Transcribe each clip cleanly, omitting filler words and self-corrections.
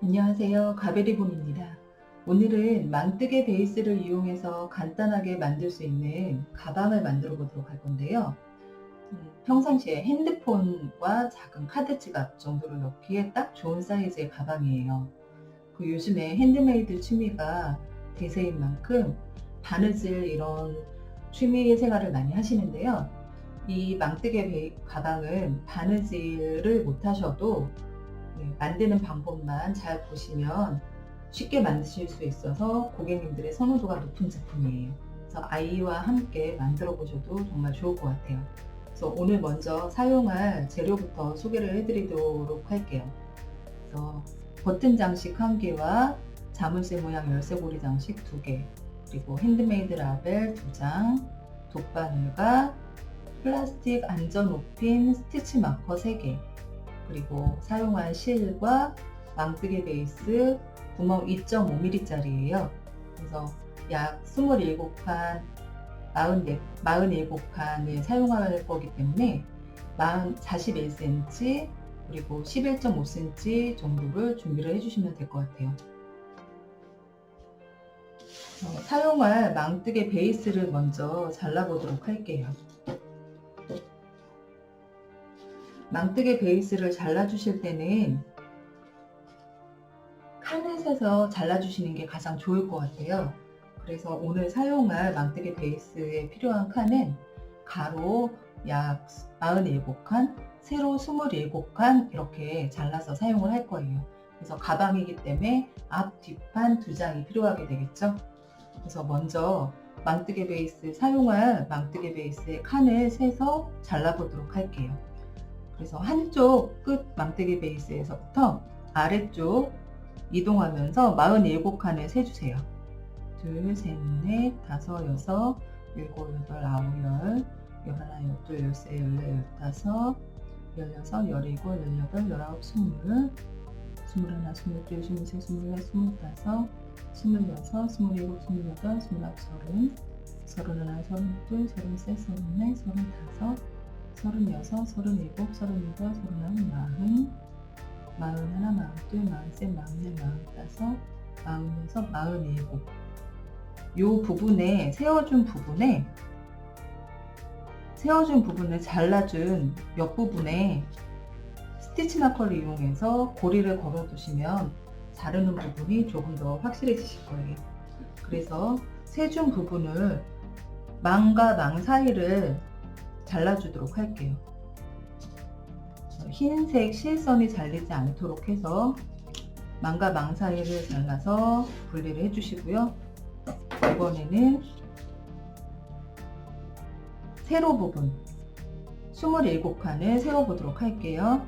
안녕하세요. 가베리본입니다. 오늘은 망뜨개 베이스를 이용해서 간단하게 만들 수 있는 가방을 만들어 보도록 할 건데요. 평상시에 핸드폰과 작은 카드 지갑 정도를 넣기에 딱 좋은 사이즈의 가방이에요. 요즘에 핸드메이드 취미가 대세인 만큼 바느질 이런 취미 생활을 많이 하시는데요. 이 망뜨개 가방은 바느질을 못 하셔도 만드는 방법만 잘 보시면 쉽게 만드실 수 있어서 고객님들의 선호도가 높은 제품이에요. 그래서 아이와 함께 만들어 보셔도 정말 좋을 것 같아요. 그래서 오늘 먼저 사용할 재료부터 소개를 해드리도록 할게요. 그래서 버튼 장식 1개와 자물쇠 모양 열쇠고리 장식 2개, 그리고 핸드메이드 라벨 2장, 돗바늘과 플라스틱 안전 옷핀 스티치 마커 3개, 그리고 사용한 실과 망뜨개 베이스 구멍 2.5mm 짜리예요. 그래서 약 27칸, 47칸을 사용할 거기 때문에 41cm 그리고 11.5cm 정도를 준비를 해주시면 될 것 같아요. 사용할 망뜨개 베이스를 먼저 잘라보도록 할게요. 망뜨개 베이스를 잘라주실 때는 칸을 세서 잘라주시는 게 가장 좋을 것 같아요. 그래서 오늘 사용할 망뜨개 베이스에 필요한 칸은 가로 약 47칸, 세로 27칸 이렇게 잘라서 사용을 할 거예요. 그래서 가방이기 때문에 앞, 뒷판 2장이 필요하게 되겠죠. 그래서 먼저 망뜨개 베이스 사용할 망뜨개 베이스의 칸을 세서 잘라보도록 할게요. 그래서 한쪽 끝 망뜨개 베이스에서부터 아래쪽 이동하면서 47칸을 세주세요. 2, 3, 4, 5, 6, 7, 8, 9, 10, 11, 12, 13, 14, 15, 16, 17, 18, 19, 20, 21, 22, 23, 24, 25, 26, 27, 28, 29, 30, 31, 32, 33, 34, 35, 36, 37, 38, 40, 41, 42, 43, 44, 45, 47 요 부분에 세워준 부분을 잘라준 옆부분에 스티치 마커를 이용해서 고리를 걸어 두시면 자르는 부분이 조금 더 확실해지실 거예요. 그래서 세준 부분을 망과 망 사이를 잘라주도록 할게요. 흰색 실선이 잘리지 않도록 해서 망과 망 사이를 잘라서 분리를 해주시고요. 이번에는 세로 부분 27칸을 세워보도록 할게요.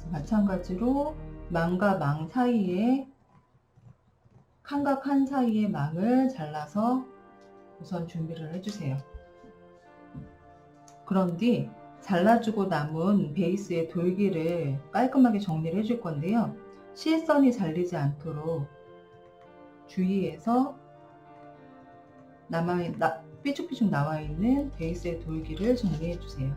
마찬가지로 망과 망 사이에 칸과 칸 사이의 망을 잘라서 우선 준비를 해주세요. 그런 뒤 잘라주고 남은 베이스의 돌기를 깔끔하게 정리를 해줄 건데요. 실선이 잘리지 않도록 주의해서 삐죽삐죽 나와 있는 베이스의 돌기를 정리해 주세요.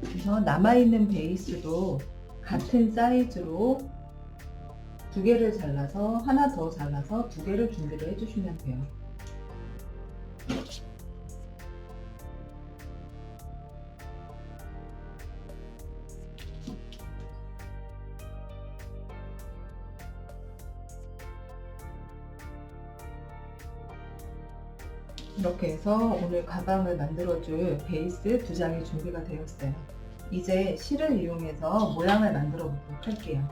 그래서 남아있는 베이스도 같은 사이즈로 2개를 잘라서 하나 더 잘라서 2개를 준비를 해주시면 돼요. 이렇게 해서 오늘 가방을 만들어줄 베이스 2장이 준비가 되었어요. 이제 실을 이용해서 모양을 만들어 보도록 할게요.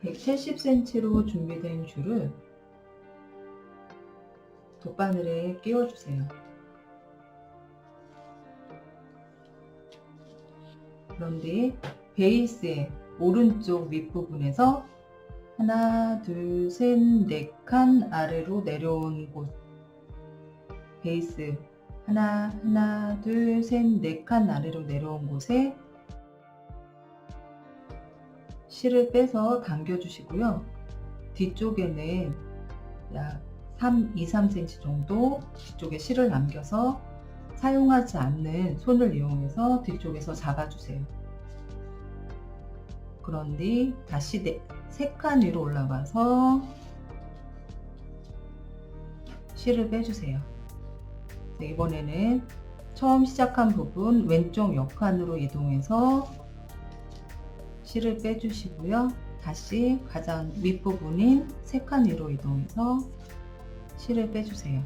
(170cm로) 준비된 줄을 돗바늘에 끼워주세요. 그런 뒤 베이스의 오른쪽 윗부분에서 하나, 둘, 셋, 네 칸 아래로 내려온 곳, 베이스 하나, 둘, 셋, 네 칸 아래로 내려온 곳에 실을 빼서 당겨 주시고요. 뒤쪽에는 약 2, 3cm 정도 뒤쪽에 실을 남겨서 사용하지 않는 손을 이용해서 뒤쪽에서 잡아주세요. 그런 뒤 다시 3칸 위로 올라가서 실을 빼주세요. 이번에는 처음 시작한 부분 왼쪽 옆칸으로 이동해서 실을 빼주시고요. 다시 가장 윗부분인 3칸 위로 이동해서 실을 빼주세요.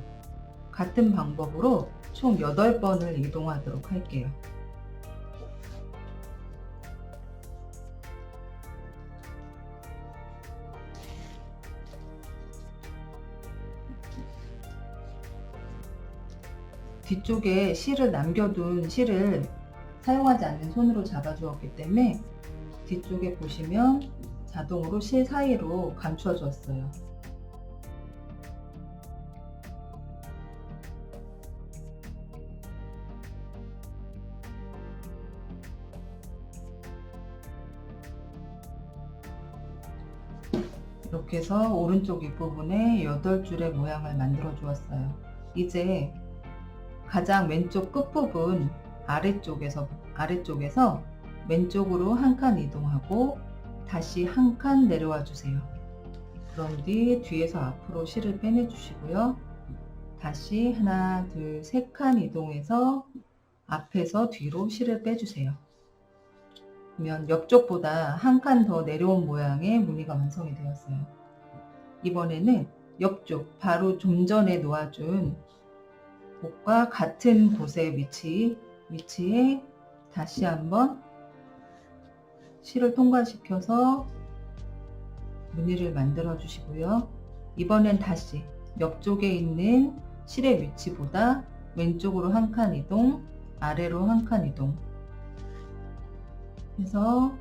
같은 방법으로 총 8번을 이동하도록 할게요. 뒤쪽에 실을 남겨둔 실을 사용하지 않는 손으로 잡아주었기 때문에 뒤쪽에 보시면 자동으로 실 사이로 감춰 줬어요. 이렇게 해서 오른쪽 윗부분에 8줄의 모양을 만들어 주었어요. 이제 가장 왼쪽 끝부분 아래쪽에서 왼쪽으로 한 칸 이동하고 다시 한 칸 내려와 주세요. 그런 뒤 뒤에서 앞으로 실을 빼내 주시고요. 다시 하나, 둘, 3칸 이동해서 앞에서 뒤로 실을 빼주세요. 그러면 옆쪽보다 한 칸 더 내려온 모양의 무늬가 완성이 되었어요. 이번에는 옆쪽 바로 좀 전에 놓아준 곳과 같은 곳의 위치에 다시 한번 실을 통과시켜서 무늬를 만들어 주시고요. 이번엔 다시 옆쪽에 있는 실의 위치보다 왼쪽으로 한 칸 이동, 아래로 한 칸 이동 해서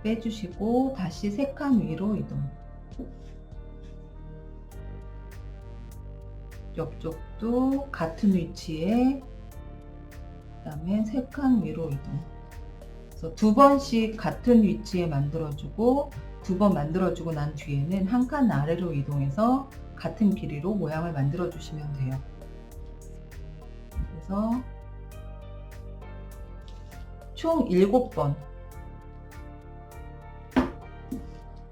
빼주시고 다시 3칸 위로 이동. 옆쪽도 같은 위치에 그 다음에 3칸 위로 이동. 그래서 2번씩 같은 위치에 만들어주고 2번 만들어주고 난 뒤에는 한 칸 아래로 이동해서 같은 길이로 모양을 만들어 주시면 돼요. 그래서 총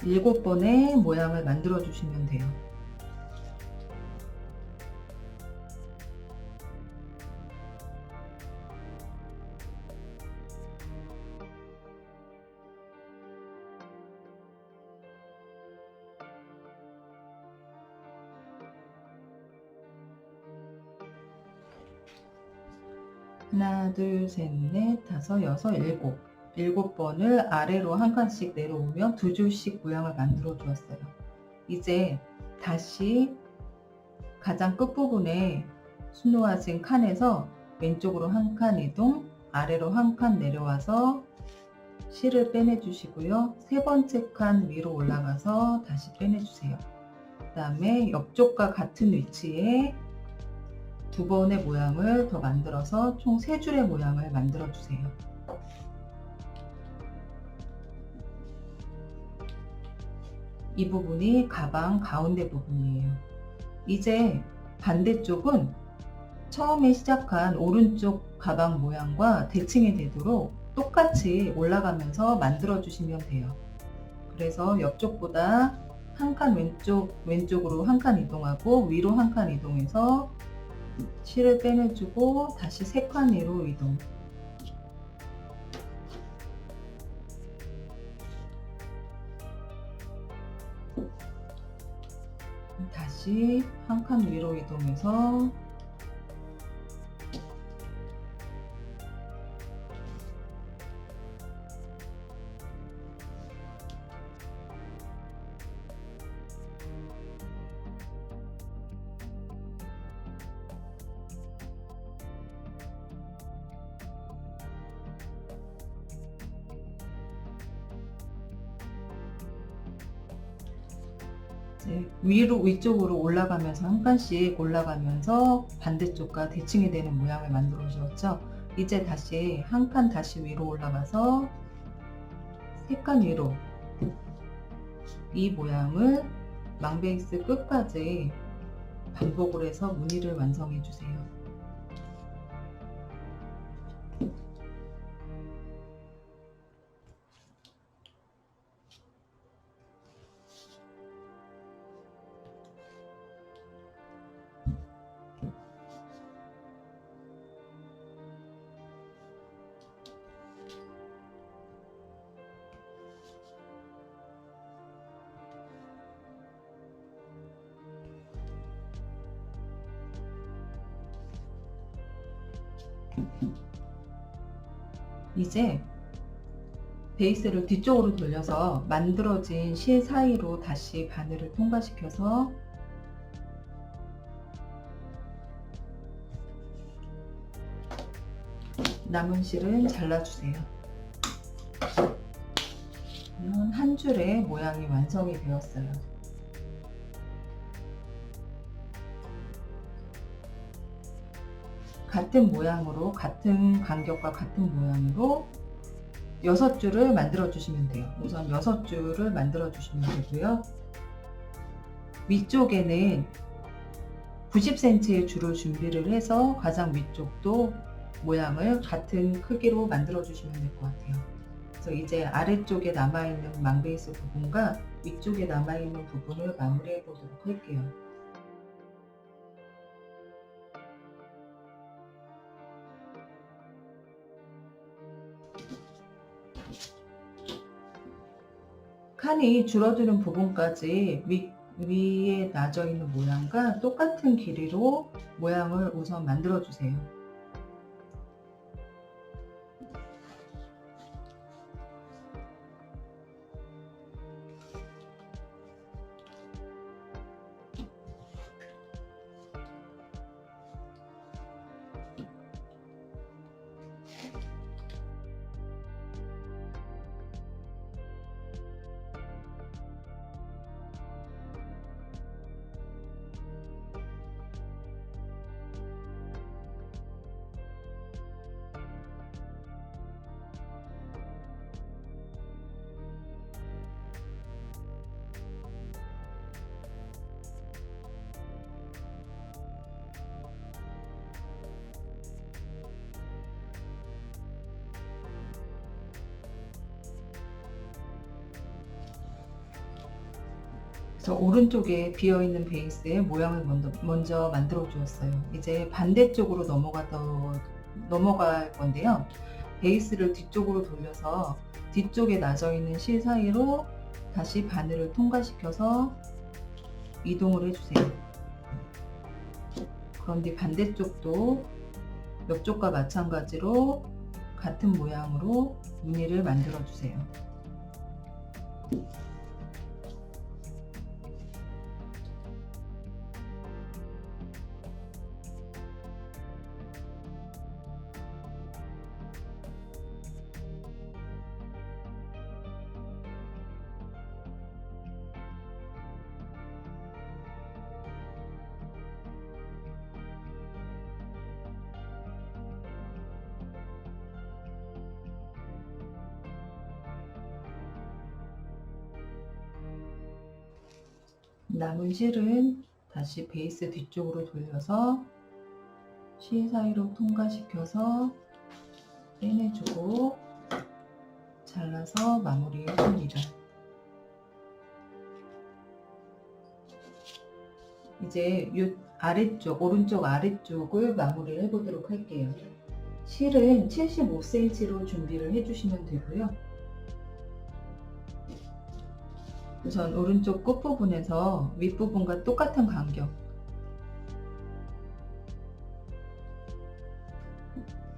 7번의 모양을 만들어 주시면 돼요. 하나, 둘, 셋, 넷, 다섯, 여섯, 7번을 아래로 한 칸씩 내려오며 2줄씩 모양을 만들어 주었어요. 이제 다시 가장 끝부분에 수놓아진 칸에서 왼쪽으로 한 칸 이동, 아래로 한 칸 내려와서 실을 빼내 주시고요. 3번째 칸 위로 올라가서 다시 빼내 주세요. 그 다음에 옆쪽과 같은 위치에 2번의 모양을 더 만들어서 총 3줄의 모양을 만들어 주세요. 이 부분이 가방 가운데 부분이에요. 이제 반대쪽은 처음에 시작한 오른쪽 가방 모양과 대칭이 되도록 똑같이 올라가면서 만들어 주시면 돼요. 그래서 옆쪽보다 한 칸 왼쪽으로 한 칸 이동하고 위로 한 칸 이동해서 실을 빼내주고 다시 3칸 위로 이동. 다시 한 칸 위로 이동해서 이제 위쪽으로 올라가면서 한 칸씩 올라가면서 반대쪽과 대칭이 되는 모양을 만들어 주었죠. 이제 다시 한 칸 다시 위로 올라가서 3칸 위로 이 모양을 망베이스 끝까지 반복을 해서 무늬를 완성해 주세요. 이제 베이스를 뒤쪽으로 돌려서 만들어진 실 사이로 다시 바늘을 통과시켜서 남은 실은 잘라주세요. 그러면 한 줄의 모양이 완성이 되었어요. 같은 모양으로, 같은 간격과 같은 모양으로 6줄을 만들어 주시면 돼요. 우선 6줄을 만들어 주시면 되고요. 위쪽에는 90cm의 줄을 준비를 해서 가장 위쪽도 모양을 같은 크기로 만들어 주시면 될 것 같아요. 그래서 이제 아래쪽에 남아있는 망베이스 부분과 위쪽에 남아있는 부분을 마무리해 보도록 할게요. 칸이 줄어드는 부분까지 위에 나져 있는 모양과 똑같은 길이로 모양을 우선 만들어 주세요. 그래서 오른쪽에 비어있는 베이스에 모양을 먼저 만들어 주었어요. 이제 반대쪽으로 넘어갈 건데요. 베이스를 뒤쪽으로 돌려서 뒤쪽에 나져 있는 실 사이로 다시 바늘을 통과시켜서 이동을 해주세요. 그런 뒤 반대쪽도 옆쪽과 마찬가지로 같은 모양으로 무늬를 만들어 주세요. 남은 실은 다시 베이스 뒤쪽으로 돌려서 실 사이로 통과시켜서 빼내주고 잘라서 마무리해 줍니다. 이제 이 오른쪽 아래쪽을 마무리를 해보도록 할게요. 실은 75cm로 준비를 해주시면 되고요. 우선 오른쪽 끝부분에서 윗부분과 똑같은 간격,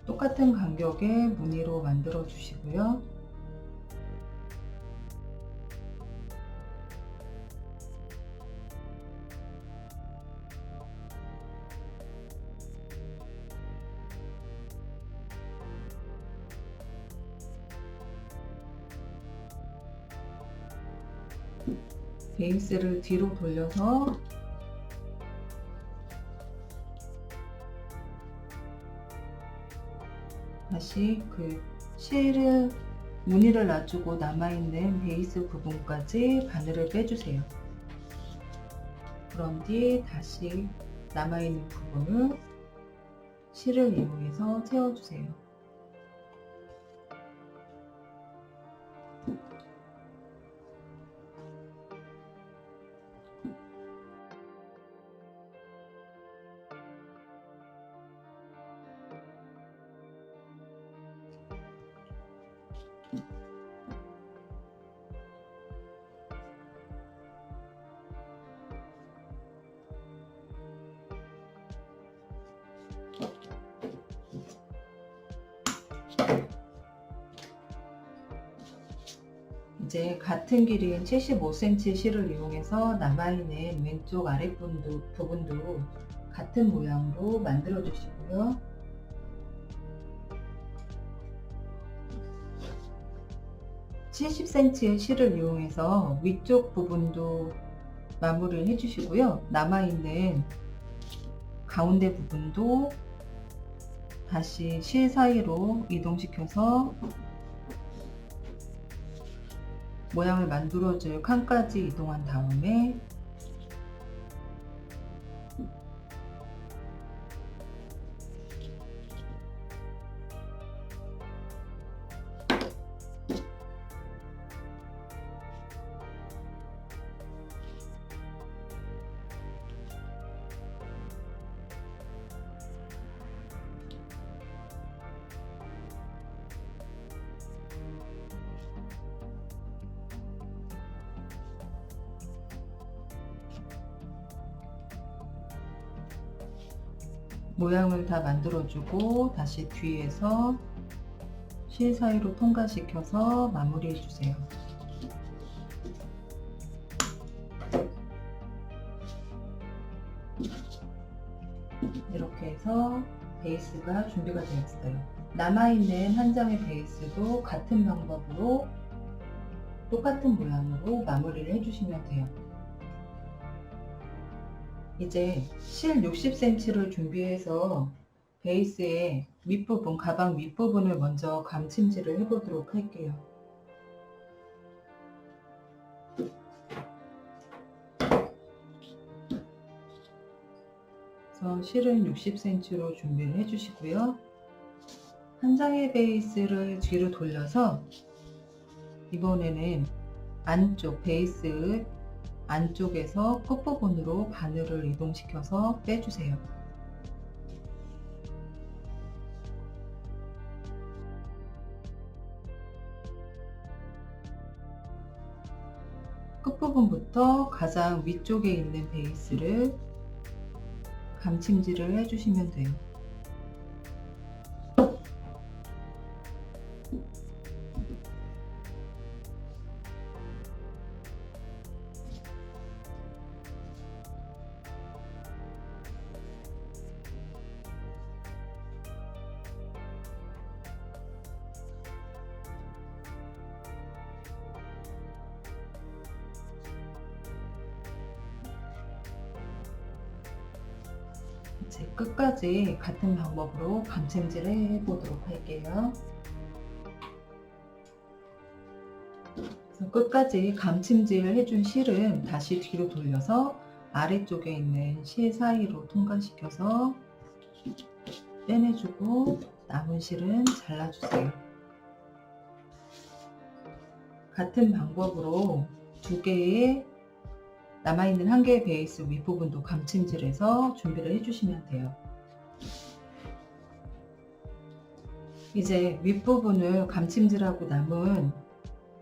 똑같은 간격의 무늬로 만들어 주시고요. 베이스를 뒤로 돌려서 다시 그 실을 무늬를 놔주고 남아있는 베이스 부분까지 바늘을 빼주세요. 그런 뒤 다시 남아있는 부분을 실을 이용해서 채워주세요. 이제 같은 길이인 75cm 실을 이용해서 남아있는 왼쪽 부분도 같은 모양으로 만들어 주시고요. (70cm의) 실을 이용해서 위쪽 부분도 마무리를 해주시고요. 남아있는 가운데 부분도 다시 실 사이로 이동시켜서 모양을 만들어줄 칸까지 이동한 다음에 모양을 다 만들어주고 다시 뒤에서 실 사이로 통과시켜서 마무리해 주세요. 이렇게 해서 베이스가 준비가 되었어요. 남아있는 한 장의 베이스도 같은 방법으로 똑같은 모양으로 마무리를 해주시면 돼요. 이제 실 60cm를 준비해서 베이스의 윗부분, 가방 윗부분을 먼저 감침질을 해보도록 할게요. 그래서 실은 60cm로 준비를 해주시고요. 한 장의 베이스를 뒤로 돌려서 이번에는 안쪽 베이스 안쪽에서 끝부분으로 바늘을 이동시켜서 빼주세요. 끝부분부터 가장 위쪽에 있는 베이스를 감침질을 해주시면 돼요. 이제 끝까지 같은 방법으로 감침질을 해보도록 할게요. 그래서 끝까지 감침질 해준 실은 다시 뒤로 돌려서 아래쪽에 있는 실 사이로 통과시켜서 빼내주고 남은 실은 잘라주세요. 같은 방법으로 두 개의 남아있는 한 개의 베이스 윗부분도 감침질해서 준비를 해주시면 돼요. 이제 윗부분을 감침질하고 남은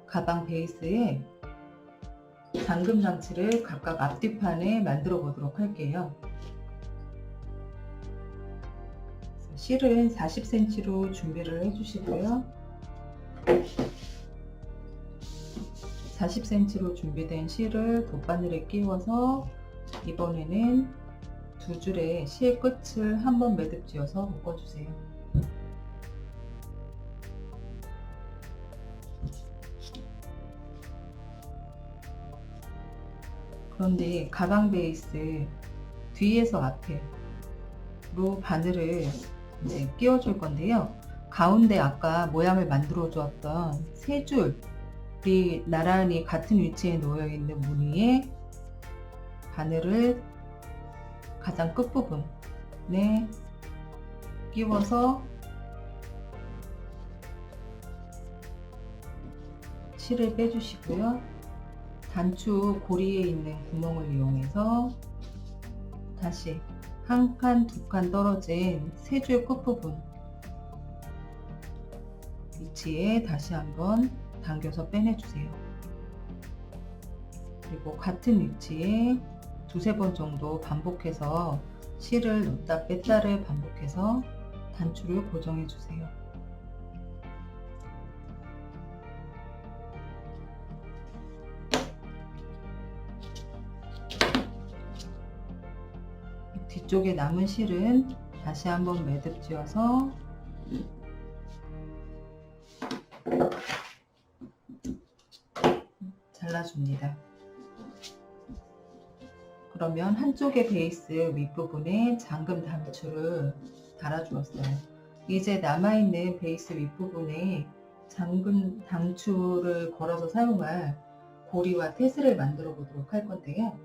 가방 베이스에 잠금 장치를 각각 앞뒤판에 만들어 보도록 할게요. 실은 40cm로 준비를 해주시고요. 40cm로 준비된 실을 돗바늘에 끼워서 이번에는 두 줄의 실 끝을 한번 매듭지어서 묶어주세요. 그런데 가방 베이스 뒤에서 앞에로 바늘을 이제 끼워줄 건데요. 가운데 아까 모양을 만들어 주었던 세 줄이 나란히 같은 위치에 놓여 있는 무늬에 바늘을 가장 끝부분에 끼워서 실을 빼주시고요. 단추 고리에 있는 구멍을 이용해서 다시 한 칸, 두 칸 떨어진 세 줄 끝부분 위치에 다시 한번 당겨서 빼내주세요. 그리고 같은 위치에 두세 번 정도 반복해서 실을 넣다 뺐다를 반복해서 단추를 고정해 주세요. 뒤쪽에 남은 실은 다시 한번 매듭 지어서 잘라줍니다. 그러면 한쪽의 베이스 윗부분에 잠금 단추를 달아주었어요. 이제 남아있는 베이스 윗부분에 잠금 단추를 걸어서 사용할 고리와 태스를 만들어 보도록 할 건데요.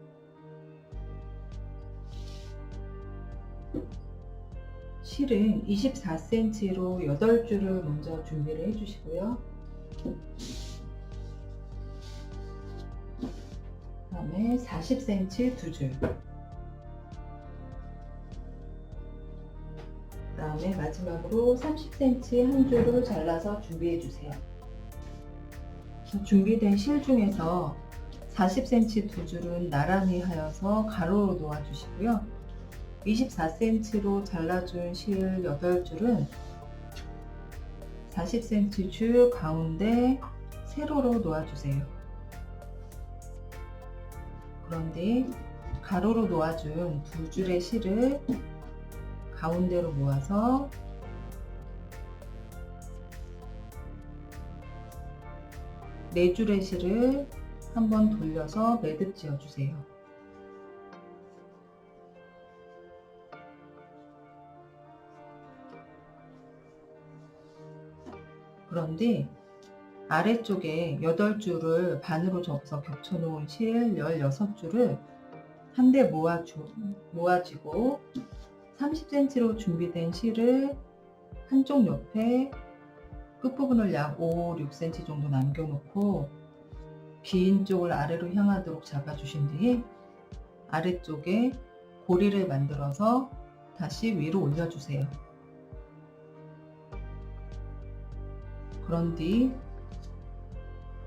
실은 24cm로 8줄을 먼저 준비를 해 주시고요. 그다음에 40cm 2줄, 그다음에 마지막으로 30cm 한 줄을 잘라서 준비해 주세요. 준비된 실 중에서 40cm 2줄은 나란히 하여서 가로로 놓아 주시고요. 24cm로 잘라준 실 8줄은 40cm 줄 가운데 세로로 놓아주세요. 그런데 가로로 놓아준 두 줄의 실을 가운데로 모아서 네 줄의 실을 한번 돌려서 매듭 지어 주세요. 그런데 아래쪽에 8줄을 반으로 접어서 겹쳐 놓은 실 16줄을 한데 모아지고 30cm로 준비된 실을 한쪽 옆에 끝부분을 약 5, 6cm 정도 남겨놓고 긴 쪽을 아래로 향하도록 잡아주신 뒤에 아래쪽에 고리를 만들어서 다시 위로 올려주세요. 그런 뒤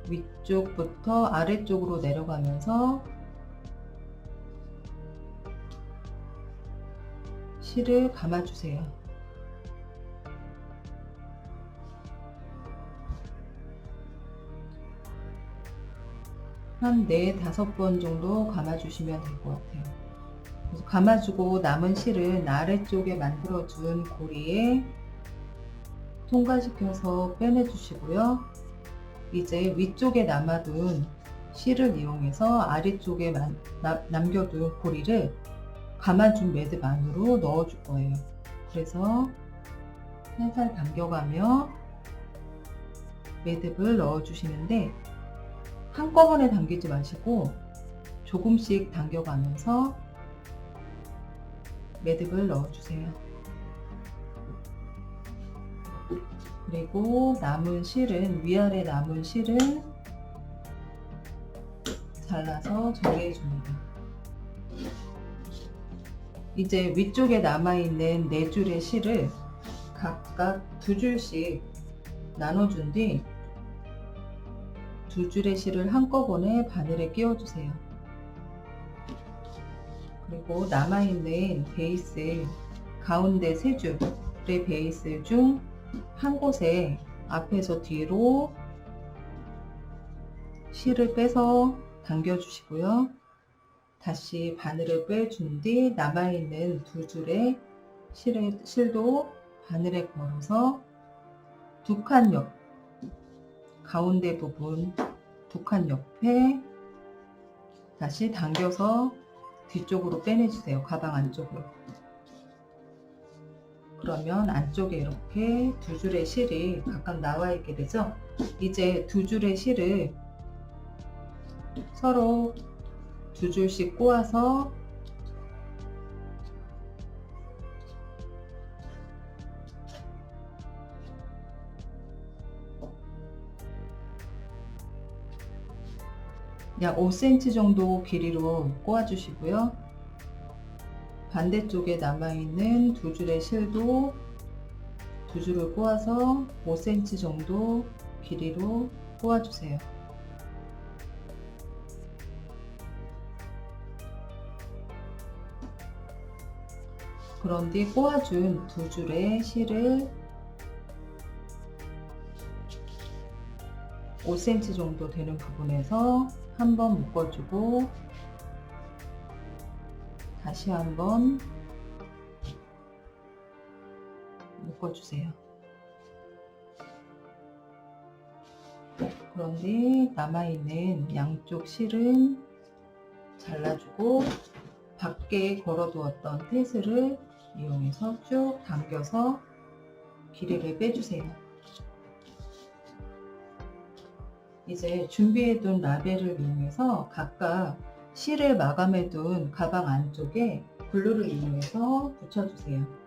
위쪽부터 아래쪽으로 내려가면서 실을 감아주세요. 한 4-5번 정도 감아주시면 될 것 같아요. 그래서 감아주고 남은 실은 아래쪽에 만들어준 고리에 통과시켜서 빼내주시고요. 이제 위쪽에 남아둔 실을 이용해서 아래쪽에 남겨둔 고리를 감아준 매듭 안으로 넣어줄 거예요. 그래서 살살 당겨가며 매듭을 넣어주시는데 한꺼번에 당기지 마시고 조금씩 당겨가면서 매듭을 넣어주세요. 그리고 남은 실은 위아래 남은 실은 잘라서 정리해 줍니다. 이제 위쪽에 남아있는 4줄의 실을 각각 2줄씩 나눠준 뒤 2줄의 실을 한꺼번에 바늘에 끼워주세요. 그리고 남아있는 베이스 가운데 3줄의 베이스 중 한 곳에 앞에서 뒤로 실을 빼서 당겨주시고요. 다시 바늘을 빼준 뒤 남아있는 2줄의 실도 바늘에 걸어서 2칸 옆 가운데 부분 2칸 옆에 다시 당겨서 뒤쪽으로 빼내주세요. 가방 안쪽으로. 그러면 안쪽에 이렇게 두 줄의 실이 각각 나와 있게 되죠. 이제 두 줄의 실을 서로 두 줄씩 꼬아서 약 5cm 정도 길이로 꼬아 주시고요. 반대쪽에 남아있는 두 줄의 실도 두 줄을 꼬아서 5cm 정도 길이로 꼬아 주세요. 그런 뒤 꼬아준 두 줄의 실을 5cm 정도 되는 부분에서 한번 묶어주고 다시 한번 묶어주세요. 그런 뒤 남아있는 양쪽 실은 잘라주고 밖에 걸어두었던 테슬을 이용해서 쭉 당겨서 길이를 빼주세요. 이제 준비해둔 라벨을 이용해서 각각 실을 마감해둔 가방 안쪽에 글루를 이용해서 붙여주세요.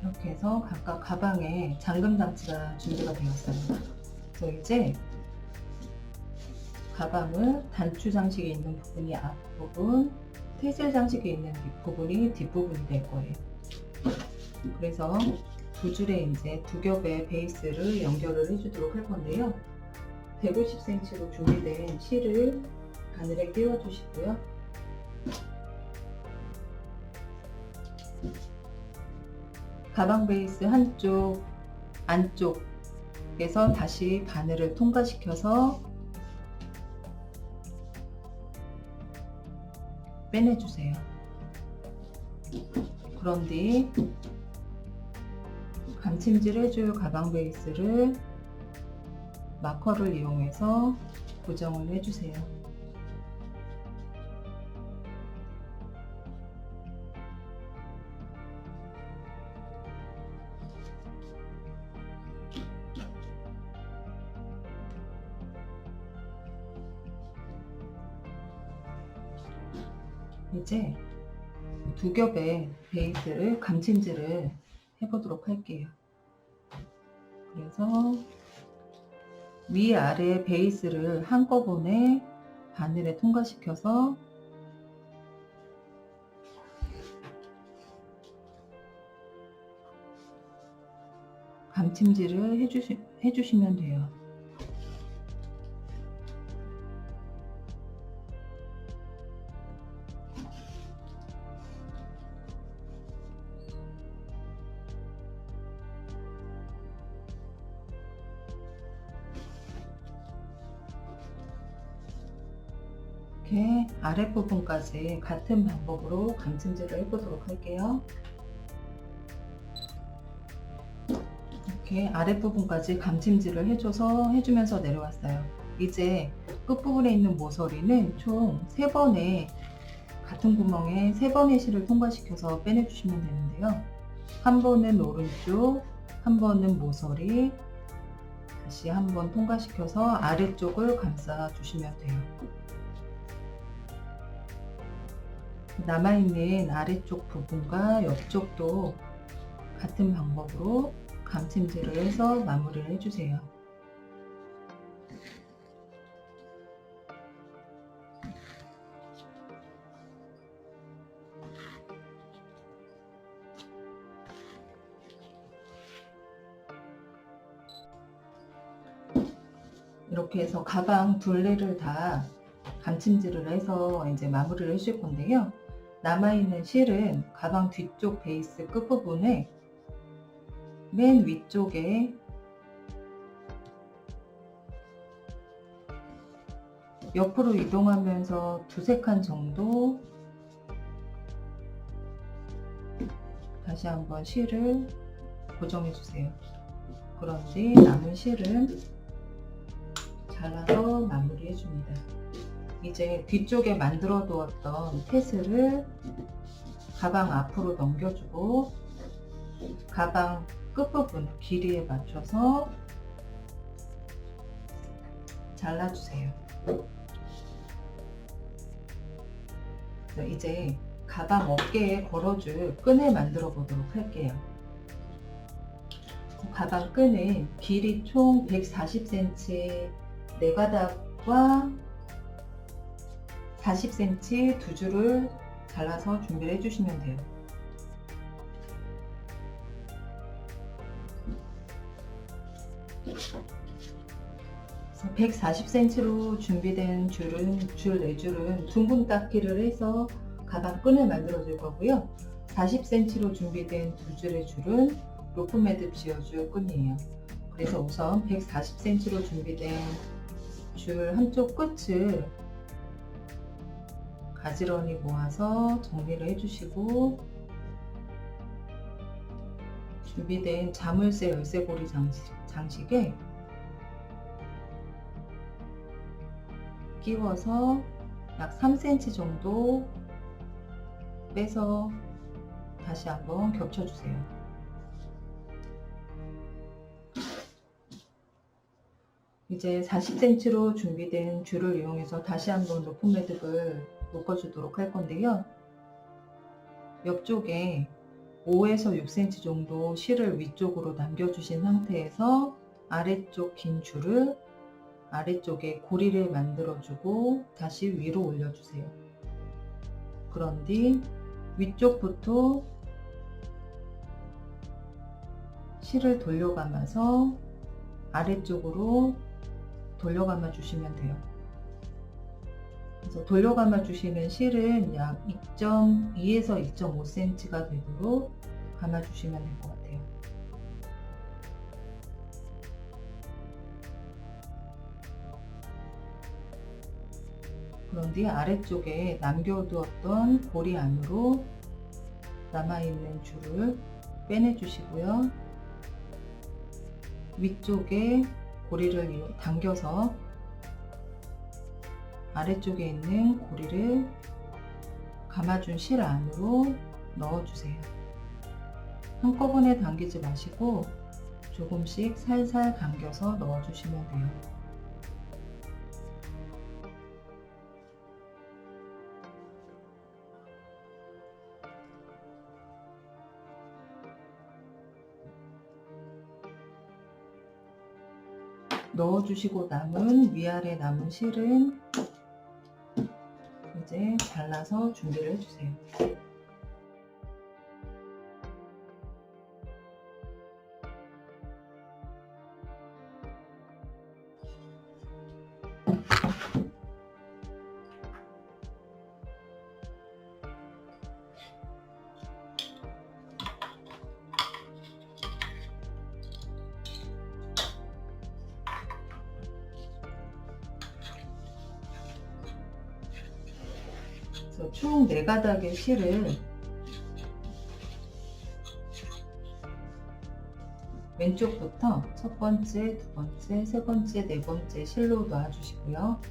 이렇게 해서 각각 가방에 잠금 장치가 준비가 되었습니다. 그래서 이제 가방은 단추 장식이 있는 부분이 앞부분, 테슬 장식이 있는 부분이 뒷부분이 될 거예요. 그래서 두 줄에 이제 두 겹의 베이스를 연결을 해주도록 할 건데요. 150cm로 준비된 실을 바늘에 끼워 주시고요. 가방 베이스 한쪽 안쪽에서 다시 바늘을 통과시켜서 빼내주세요. 그런 뒤 감침질 해줄 가방 베이스를 마커를 이용해서 고정을 해주세요. 이제 두 겹의 베이스를 감침질을 해보도록 할게요. 그래서 위아래 베이스를 한꺼번에 바늘에 통과시켜서 감침질을 해주시면 돼요. 이렇게 아랫부분까지 같은 방법으로 감침질을 해보도록 할게요. 이렇게 아랫부분까지 감침질을 해주면서 내려왔어요. 이제 끝부분에 있는 모서리는 총 3번의 같은 구멍에 3번의 실을 통과시켜서 빼내주시면 되는데요. 한 번은 오른쪽, 한 번은 모서리, 다시 한 번 통과시켜서 아래쪽을 감싸 주시면 돼요. 남아있는 아래쪽 부분과 옆쪽도 같은 방법으로 감침질을 해서 마무리를 해주세요. 이렇게 해서 가방 둘레를 다 감침질을 해서 이제 마무리를 해줄 건데요. 남아있는 실은 가방 뒤쪽 베이스 끝부분에 맨 위쪽에 옆으로 이동하면서 두세 칸 정도 다시 한번 실을 고정해 주세요. 그런 뒤 남은 실은 잘라서 마무리해 줍니다. 이제 뒤쪽에 만들어 두었던 테스를 가방 앞으로 넘겨주고 가방 끝부분 길이에 맞춰서 잘라주세요. 이제 가방 어깨에 걸어줄 끈을 만들어 보도록 할게요. 가방 끈은 길이 총 140cm 4가닥과 40cm 두 줄을 잘라서 준비를 해주시면 돼요. 140cm로 준비된 줄은 줄 4줄은 둥근 깎기를 해서 가방 끈을 만들어 줄 거고요. 40cm로 준비된 두 줄의 줄은 로프 매듭 지어줄 끈이에요. 그래서 우선 140cm로 준비된 줄 한쪽 끝을 가지런히 모아서 정리를 해주시고 준비된 자물쇠 열쇠고리 장식에 끼워서 약 3cm 정도 빼서 다시 한번 겹쳐주세요. 이제 40cm로 준비된 줄을 이용해서 다시 한번 로프 매듭을 묶어주도록 할 건데요. 옆쪽에 5에서 6cm 정도 실을 위쪽으로 남겨주신 상태에서 아래쪽 긴 줄을 아래쪽에 고리를 만들어주고 다시 위로 올려주세요. 그런 뒤 위쪽부터 실을 돌려감아서 아래쪽으로 돌려감아 주시면 돼요. 그래서 돌려감아 주시는 실은 약 2.2에서 2.5cm가 되도록 감아 주시면 될 것 같아요. 그런 뒤 아래쪽에 남겨두었던 고리 안으로 남아있는 줄을 빼내 주시고요. 위쪽에 고리를 당겨서 아래쪽에 있는 고리를 감아준 실 안으로 넣어주세요. 한꺼번에 당기지 마시고 조금씩 살살 당겨서 넣어주시면 돼요. 넣어주시고 위아래 남은 실은 이제 잘라서 준비를 해주세요. 그래서 총 4가닥의 실을 왼쪽부터 첫 번째, 두 번째, 세 번째, 네 번째 실로 놔주시고요.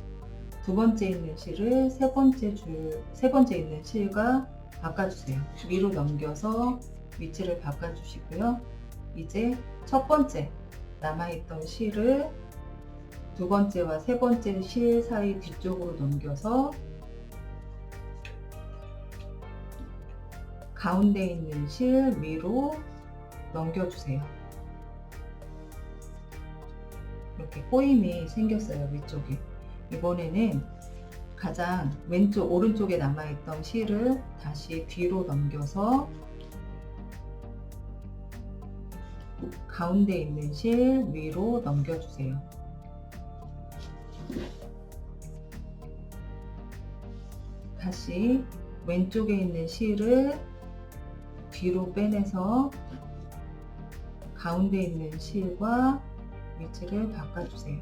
두 번째 있는 실을 세 번째 있는 실과 바꿔주세요. 위로 넘겨서 위치를 바꿔주시고요. 이제 첫 번째 남아있던 실을 두 번째와 세 번째 실 사이 뒤쪽으로 넘겨서 가운데 있는 실 위로 넘겨주세요. 이렇게 꼬임이 생겼어요, 위쪽에. 이번에는 가장 오른쪽에 남아있던 실을 다시 뒤로 넘겨서 가운데 있는 실 위로 넘겨주세요. 다시 왼쪽에 있는 실을 뒤로 빼내서 가운데 있는 실과 위치를 바꿔주세요.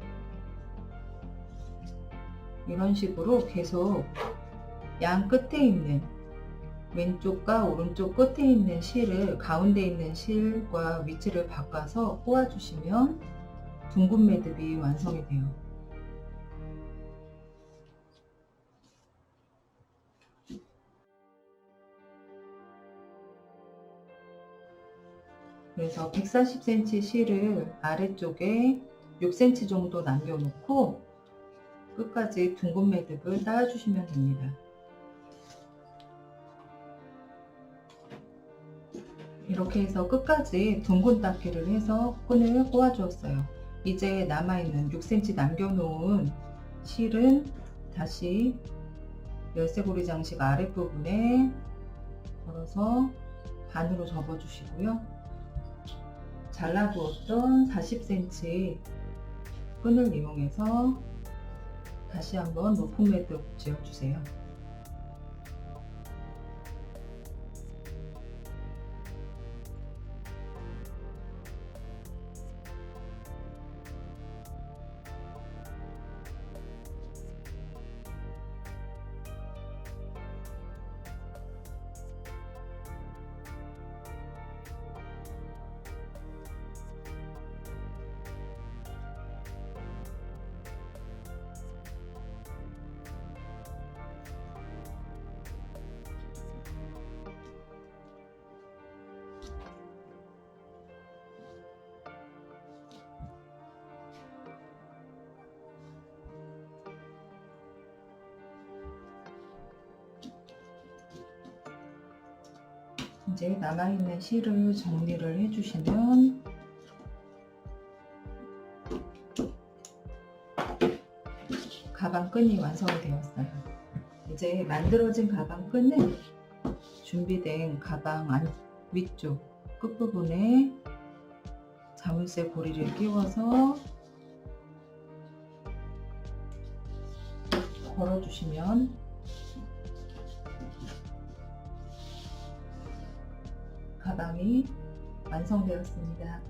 이런 식으로 계속 양 끝에 있는 왼쪽과 오른쪽 끝에 있는 실을 가운데 있는 실과 위치를 바꿔서 꼬아주시면 둥근 매듭이 완성이 돼요. 그래서 140cm 실을 아래쪽에 6cm 정도 남겨놓고 끝까지 둥근 매듭을 따라주시면 됩니다. 이렇게 해서 끝까지 둥근 닦기를 해서 끈을 꼬아 주었어요. 이제 남아있는 6cm 남겨놓은 실은 다시 열쇠고리 장식 아랫부분에 걸어서 반으로 접어 주시고요. 잘라두었던 40cm 끈을 이용해서 다시 한번 높은 매듭 지어주세요. 이제 남아있는 실을 정리를 해주시면 가방 끈이 완성이 되었어요. 이제 만들어진 가방 끈은 준비된 가방 위쪽 끝부분에 자물쇠 고리를 끼워서 걸어주시면 가방이 완성되었습니다.